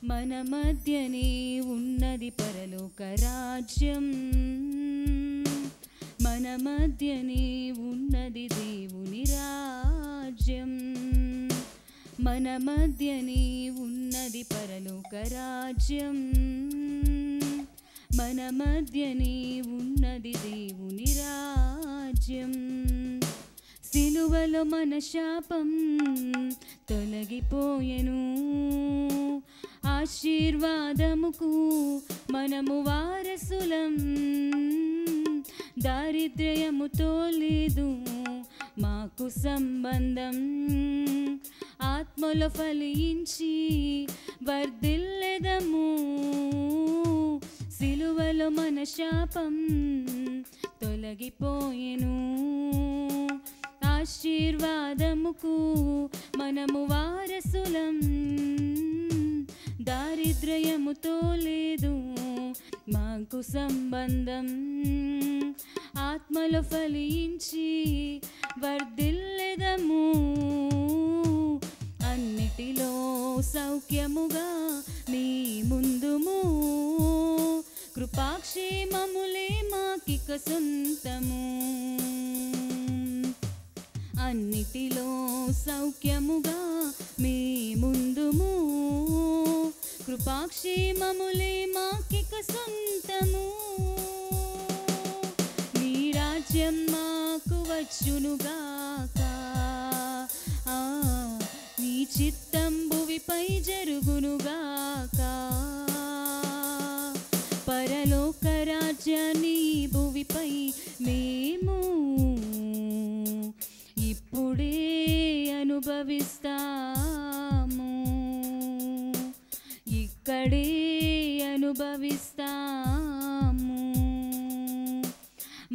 మన మధ్యనే ఉన్నది పరలోక రాజ్యం, మన మధ్యనే ఉన్నది దేవుని రాజ్యం, మన మధ్యనే ఉన్నది పరలోక రాజ్యం, మన మధ్యనే ఉన్నది దేవుని రాజ్యం. సిలువలో మన శాపం తొలగిపోయెను, ఆశీర్వాదముకు మనము వారసులం. దారిద్ర్యముతో లేదు మాకు సంబంధం, ఆత్మలో ఫలించి వర్ధిల్లెదము. సిలువలో మన శాపం తొలగిపోయెను, ఆశీర్వాదముకు మనము వారసులం. దారిద్ర్యముతో లేదు మాకు సంబంధం, ఆత్మలో ఫలించి వర్ధిల్లెదము. అన్నిటిలో సౌఖ్యముగా మీ ముందుము, కృపాక్షేమములే మాకిక సొంతము. అన్నిటిలో సౌఖ్యముగా మీ ముందుము, కృపాక్షేమములే మాకిక సొంతము. నీ రాజ్యం మాకు వచ్చునుగాక, నీ చిత్తం భువిపై జరుగునుగాక. పరలోక రాజ్యాన్ని భువిపై మేము ఇప్పుడే అనుభవిస్తాము, ఇక్కడే అనుభవిస్తాము.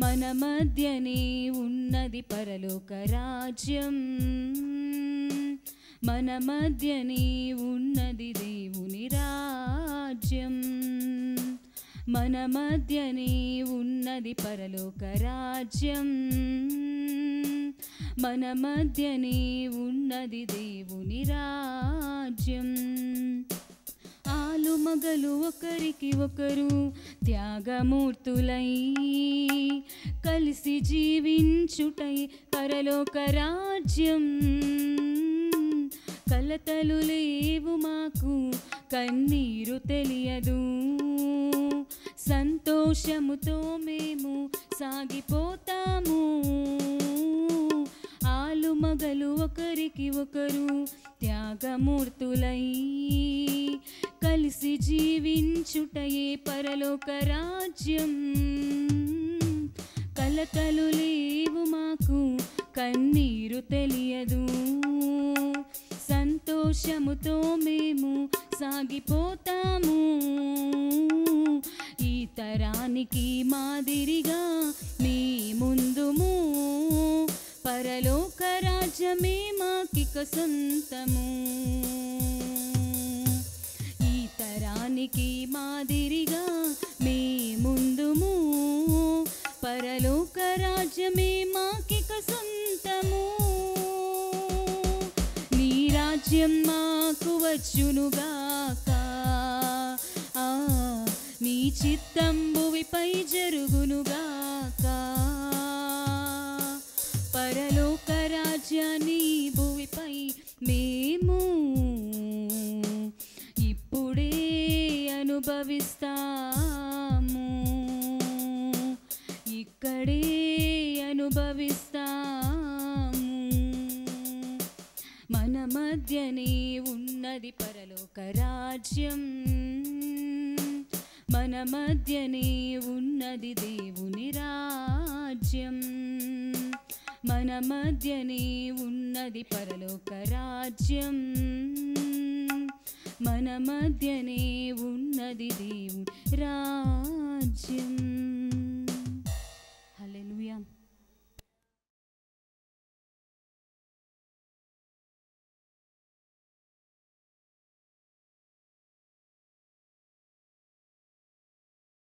మన మధ్యనే ఉన్నది పరలోక రాజ్యం, మన మధ్యనే ఉన్నది దేవుని రాజ్యం, మన మధ్యనే ఉన్నది పరలోక రాజ్యం, మన మధ్యనే ఉన్నది దేవుని రాజ్యం. ఆలుమగలు ఒకరికి ఒకరు త్యాగమూర్తులై కలిసి జీవించుటై పరలోక రాజ్యం. కలతలు లేవు మాకు, కన్నీరు తెలియదు, సంతోషముతో మేము సాగిపోతాము. ఆలుమగలు ఒకరికి ఒకరు త్యాగమూర్తులై కలిసి జీవించుటయే పరలోక రాజ్యం. కలతలు లేవు మాకు, కన్నీరు తెలియదు, సంతోషముతో మేము సాగిపోతాము. ఈ తరానికి మాదిరిగా మీ ముందుము, పరలోక రాజ్యమే మాకిక సొంతము. ఈ తరానికి మాదిరిగా మీ ముందుము, పరలోక రాజ్యమే మాకిక సొంతము. నీ రాజ్యం మాకు వచ్చునుగాక, నీ చిత్తం భువిపై జరుగునుగాక. పరలోక రాజ్యాన్ని భువిపై మేము ఇప్పుడే అనుభవిస్తాము, ఇక్కడే అనుభవిస్తాము. మన మధ్యనే ఉన్నది పరలోక రాజ్యం, మన మధ్యనే ఉన్నది దేవుని రాజ్యం, మన మధ్యనే ఉన్నది పరలోక రాజ్యం, మన మధ్యనే ఉన్నది దేవుని రాజ్యం.